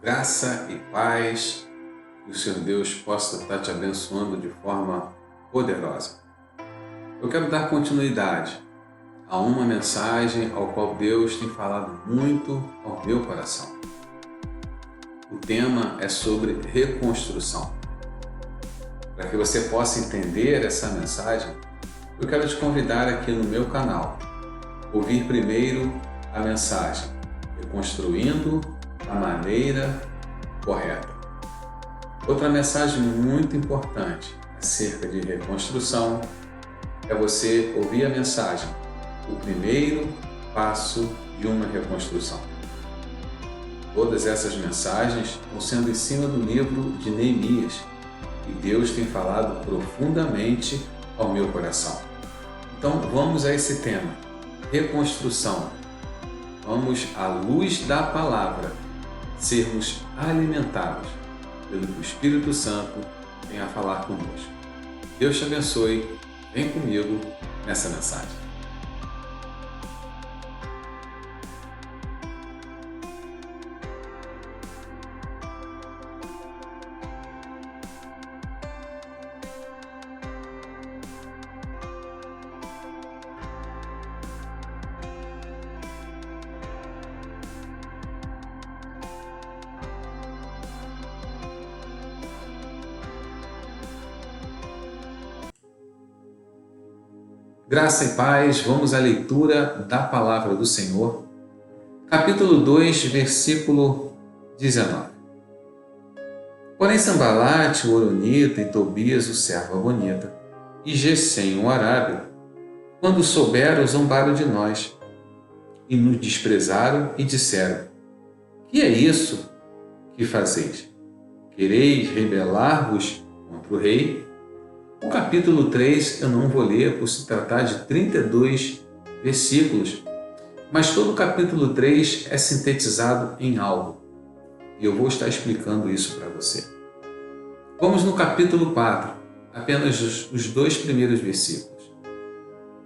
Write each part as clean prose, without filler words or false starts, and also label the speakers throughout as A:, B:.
A: Graça e paz, que o Senhor Deus possa estar te abençoando de forma poderosa. Eu quero dar continuidade a uma mensagem ao qual Deus tem falado muito ao meu coração. O tema é sobre reconstrução. Para que você possa entender essa mensagem, eu quero te convidar aqui no meu canal, ouvir primeiro a mensagem Reconstruindo a maneira correta. Outra mensagem muito importante acerca de reconstrução é você ouvir a mensagem O primeiro passo de uma reconstrução. Todas essas mensagens estão sendo em cima do livro de Neemias e Deus tem falado profundamente ao meu coração. Então vamos a esse tema, reconstrução. Vamos, à luz da palavra, sermos alimentados pelo que o Espírito Santo tem a falar conosco. Deus te abençoe. Vem comigo nessa mensagem. Graça e paz, vamos à leitura da palavra do Senhor. Capítulo 2, versículo 19. Porém Sambalate, o horonita, e Tobias, o servo amonita, e Gesem, o arábio, quando souberam, zombaram de nós, e nos desprezaram e disseram: que é isso que fazeis? Quereis rebelar-vos contra o rei? O capítulo 3 eu não vou ler por se tratar de 32 versículos, mas todo o capítulo 3 é sintetizado em algo, e eu vou estar explicando isso para você. Vamos no capítulo 4, apenas os dois primeiros versículos.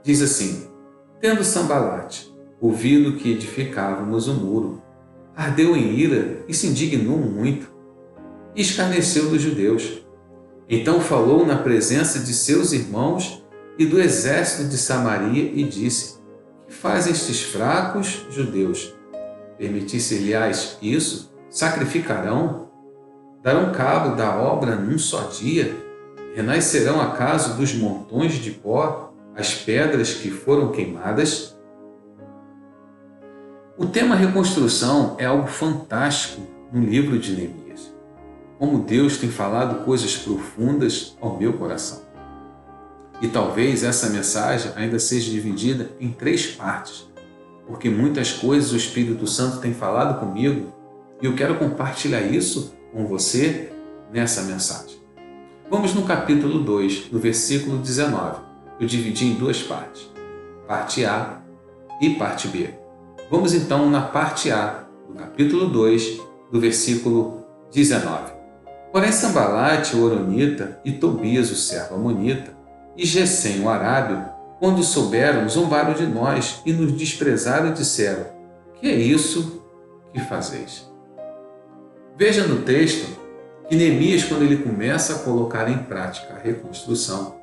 A: Diz assim: tendo Sambalate ouvido que edificávamos o muro, ardeu em ira e se indignou muito, e escarneceu dos judeus. Então falou na presença de seus irmãos e do exército de Samaria e disse: que fazem estes fracos judeus? Permitisse-lhes isso? Sacrificarão? Darão cabo da obra num só dia? Renascerão acaso dos montões de pó as pedras que foram queimadas? O tema reconstrução é algo fantástico no livro de Neemias. Como Deus tem falado coisas profundas ao meu coração. E talvez essa mensagem ainda seja dividida em 3 partes, porque muitas coisas o Espírito Santo tem falado comigo e eu quero compartilhar isso com você nessa mensagem. Vamos no capítulo 2, no versículo 19. Eu dividi em 2 partes, parte A e parte B. Vamos então na parte A, do capítulo 2, do versículo 19. Porém Sambalate, o horonita, e Tobias, o servo amonita, e Gesem, o arábio, quando souberam, zombaram de nós e nos desprezaram e disseram: que é isso que fazeis? Veja no texto que Neemias, quando ele começa a colocar em prática a reconstrução,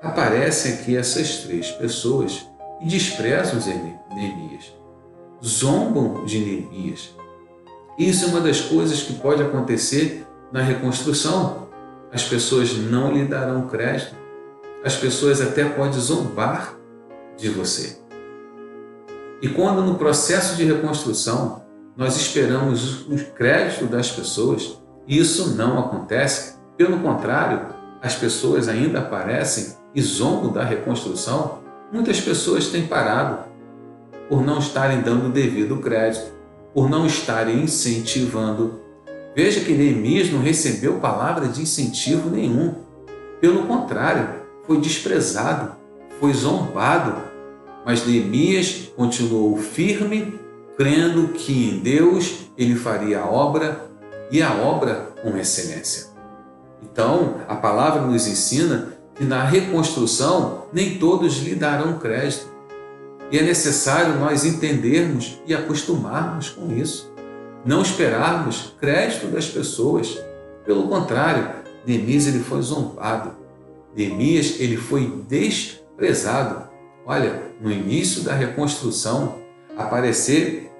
A: aparecem aqui essas 3 pessoas e desprezam Neemias, zombam de Neemias. Isso é uma das coisas que pode acontecer na reconstrução. As pessoas não lhe darão crédito, as pessoas até podem zombar de você. E quando no processo de reconstrução nós esperamos o crédito das pessoas, isso não acontece. Pelo contrário, as pessoas ainda aparecem e zombam da reconstrução. Muitas pessoas têm parado por não estarem dando o devido crédito, por não estarem incentivando. Veja que Neemias não recebeu palavra de incentivo nenhum. Pelo contrário, foi desprezado, foi zombado. Mas Neemias continuou firme, crendo que em Deus ele faria a obra, e a obra com excelência. Então, a palavra nos ensina que na reconstrução nem todos lhe darão crédito. E é necessário nós entendermos e acostumarmos com isso. não esperarmos crédito das pessoas. Pelo contrário, Neemias ele foi zombado. Neemias ele foi desprezado. Olha, no início da reconstrução, aparecer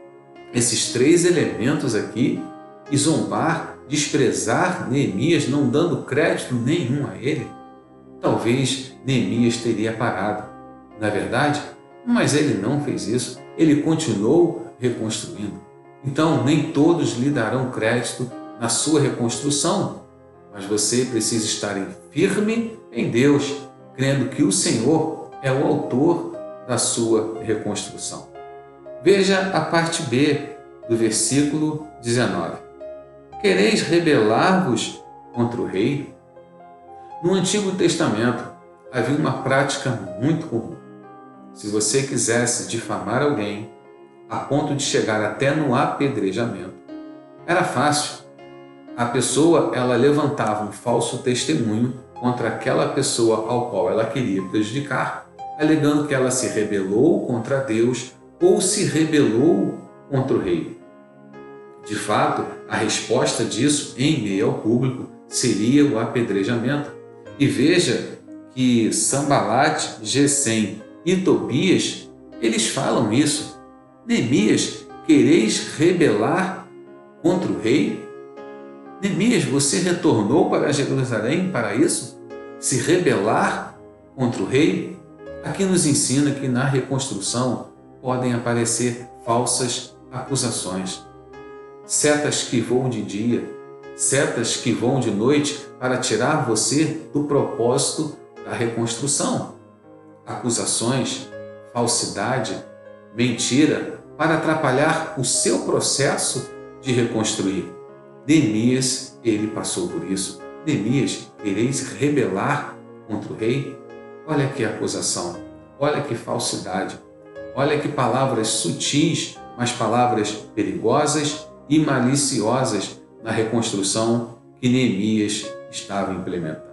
A: esses 3 elementos aqui e zombar, desprezar Neemias, não dando crédito nenhum a ele, talvez Neemias teria parado. Na verdade, mas ele não fez isso, ele continuou reconstruindo. Então, nem todos lhe darão crédito na sua reconstrução, mas você precisa estar firme em Deus, crendo que o Senhor é o autor da sua reconstrução. Veja a parte B do versículo 19. Quereis rebelar-vos contra o rei? No Antigo Testamento havia uma prática muito comum. Se você quisesse difamar alguém a ponto de chegar até no apedrejamento, era fácil. A pessoa ela levantava um falso testemunho contra aquela pessoa ao qual ela queria prejudicar, alegando que ela se rebelou contra Deus ou se rebelou contra o rei. De fato, a resposta disso em meio ao público seria o apedrejamento. E veja que Sambalate, Gesem e Tobias, eles falam isso. Neemias, quereis rebelar contra o rei? Neemias, você retornou para Jerusalém para isso? Se rebelar contra o rei? Aqui nos ensina que na reconstrução podem aparecer falsas acusações. Setas que voam de dia, setas que voam de noite para tirar você do propósito da reconstrução. Acusações, falsidade, mentira para atrapalhar o seu processo de reconstruir. Neemias, ele passou por isso. Neemias, quereis rebelar contra o rei? Olha que acusação, olha que falsidade, olha que palavras sutis, mas palavras perigosas e maliciosas na reconstrução que Neemias estava implementando.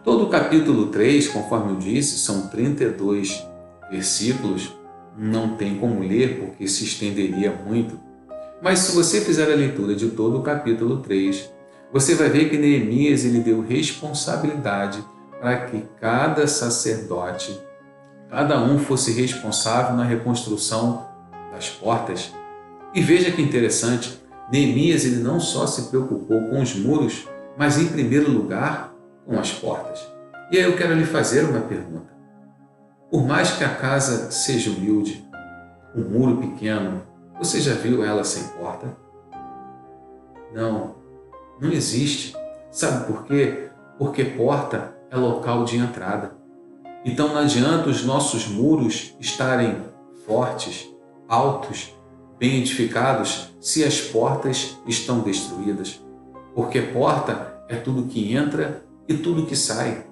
A: Todo o capítulo 3, conforme eu disse, são 32 versículos, não tem como ler porque se estenderia muito. Mas se você fizer a leitura de todo o capítulo 3, você vai ver que Neemias ele deu responsabilidade para que cada sacerdote, cada um fosse responsável na reconstrução das portas. E veja que interessante, Neemias ele não só se preocupou com os muros, mas em primeiro lugar com as portas. E aí eu quero lhe fazer uma pergunta. Por mais que a casa seja humilde, um muro pequeno, você já viu ela sem porta? Não, não existe. Sabe por quê? Porque porta é local de entrada. Então não adianta os nossos muros estarem fortes, altos, bem edificados, se as portas estão destruídas. Porque porta é tudo que entra e tudo que sai.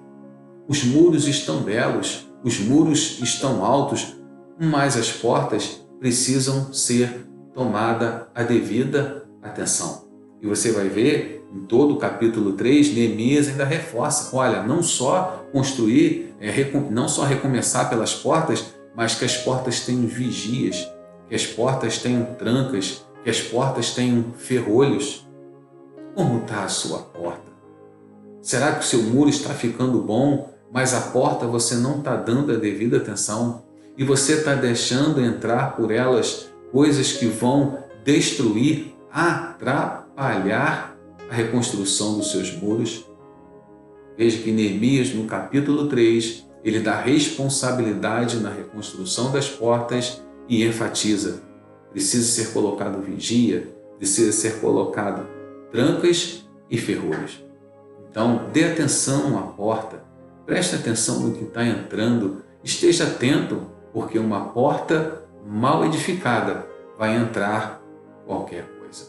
A: Os muros estão belos, os muros estão altos, mas as portas precisam ser tomada a devida atenção. E você vai ver em todo o capítulo 3, Neemias ainda reforça, olha, não só construir, não só recomeçar pelas portas, mas que as portas tenham vigias, que as portas tenham trancas, que as portas tenham ferrolhos. Como está a sua porta? Será que o seu muro está ficando bom, mas a porta você não está dando a devida atenção? E você está deixando entrar por elas coisas que vão destruir, atrapalhar a reconstrução dos seus muros? Veja que Neemias, no capítulo 3, ele dá responsabilidade na reconstrução das portas e enfatiza: precisa ser colocado vigia, precisa ser colocado trancas e ferrolhos. Então, dê atenção à porta, preste atenção no que está entrando, esteja atento, porque uma porta mal edificada vai entrar qualquer coisa.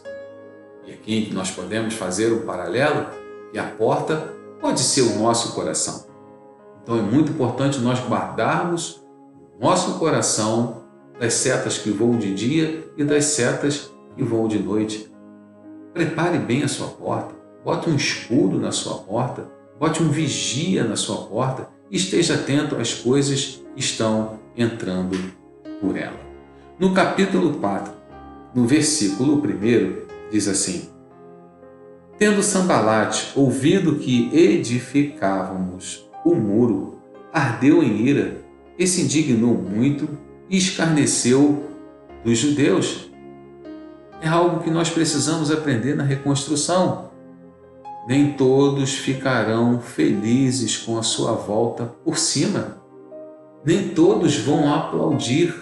A: E aqui nós podemos fazer um paralelo, que a porta pode ser o nosso coração. Então é muito importante nós guardarmos o nosso coração das setas que voam de dia e das setas que voam de noite. Prepare bem a sua porta, bote um escudo na sua porta, bote um vigia na sua porta e esteja atento às coisas que estão entrando por ela. No capítulo 4, no versículo 1, diz assim: Tendo Sambalate ouvido que edificávamos o muro, ardeu em ira e se indignou muito e escarneceu dos judeus. É algo que nós precisamos aprender na reconstrução. Nem todos ficarão felizes com a sua volta por cima. Nem todos vão aplaudir.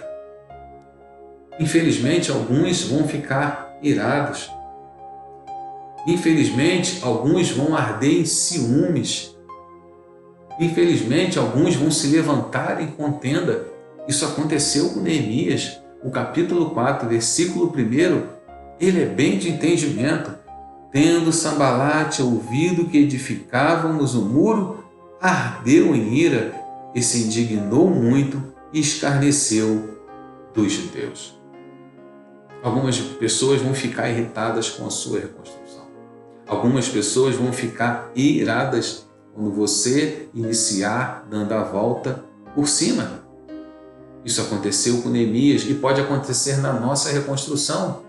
A: Infelizmente, alguns vão ficar irados. Infelizmente, alguns vão arder em ciúmes. Infelizmente, alguns vão se levantar em contenda. Isso aconteceu com Neemias. O capítulo 4, versículo 1, ele é bem de entendimento. Tendo Sambalate ouvido que edificávamos o muro, ardeu em ira e se indignou muito e escarneceu dos judeus. Algumas pessoas vão ficar irritadas com a sua reconstrução. Algumas pessoas vão ficar iradas quando você iniciar dando a volta por cima. Isso aconteceu com Neemias e pode acontecer na nossa reconstrução.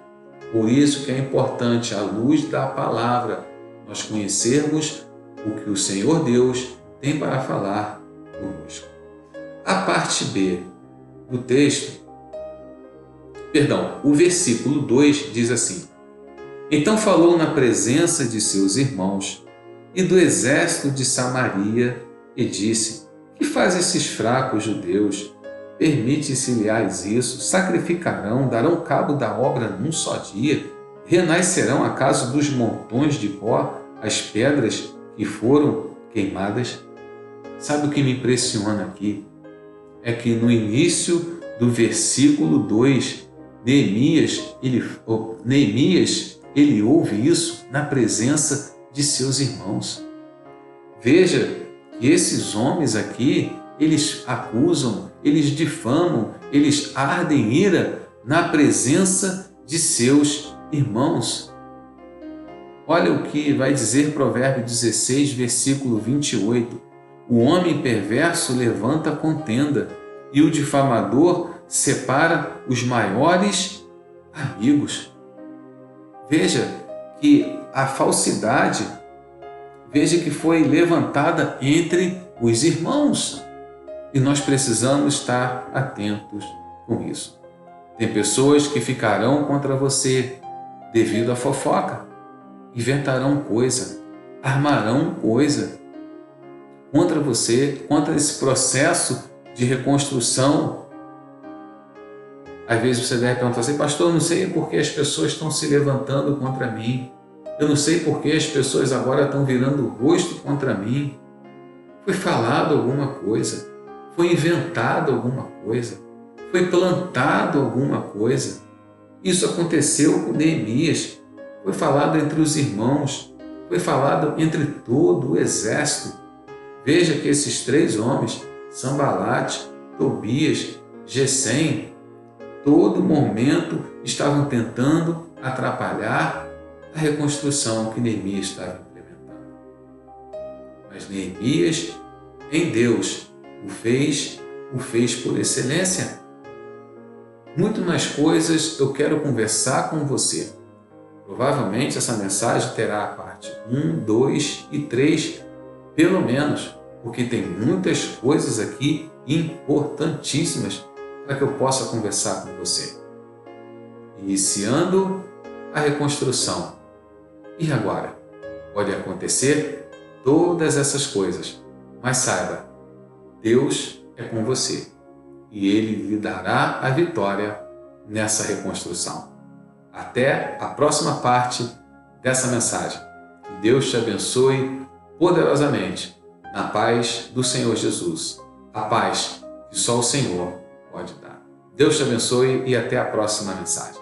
A: Por isso que é importante, à luz da palavra, nós conhecermos o que o Senhor Deus tem para falar conosco. A parte B do texto, o versículo 2 diz assim: Então falou na presença de seus irmãos e do exército de Samaria e disse: Que faz esses fracos judeus? Permite-se-lhes isso? Sacrificarão, darão cabo da obra num só dia? Renascerão acaso dos montões de pó as pedras que foram queimadas? Sabe o que me impressiona aqui? É que no início do versículo 2, Neemias ele ouve isso na presença de seus irmãos. Veja que esses homens aqui, eles acusam, eles difamam, eles ardem em ira na presença de seus irmãos. Olha o que vai dizer Provérbio 16, versículo 28. O homem perverso levanta contenda e o difamador separa os maiores amigos. Veja que a falsidade, veja que foi levantada entre os irmãos. E nós precisamos estar atentos com isso. Tem pessoas que ficarão contra você devido à fofoca. Inventarão coisa, armarão coisa contra você, contra esse processo de reconstrução. Às vezes você deve perguntar assim: pastor, eu não sei por que as pessoas estão se levantando contra mim. Eu não sei por que as pessoas agora estão virando o rosto contra mim. Foi falado alguma coisa. Foi inventado alguma coisa, foi plantado alguma coisa. Isso aconteceu com Neemias, foi falado entre os irmãos, foi falado entre todo o exército. Veja que esses 3 homens, Sambalate, Tobias, Gesem, todo momento estavam tentando atrapalhar a reconstrução que Neemias estava implementando. Mas Neemias, em Deus, o fez por excelência. Muito mais coisas eu quero conversar com você. Provavelmente essa mensagem terá a parte 1, 2 e 3, pelo menos, porque tem muitas coisas aqui importantíssimas para que eu possa conversar com você. Iniciando a reconstrução. E agora? Pode acontecer todas essas coisas, mas saiba, Deus é com você e Ele lhe dará a vitória nessa reconstrução. Até a próxima parte dessa mensagem. Que Deus te abençoe poderosamente na paz do Senhor Jesus. A paz que só o Senhor pode dar. Deus te abençoe e até a próxima mensagem.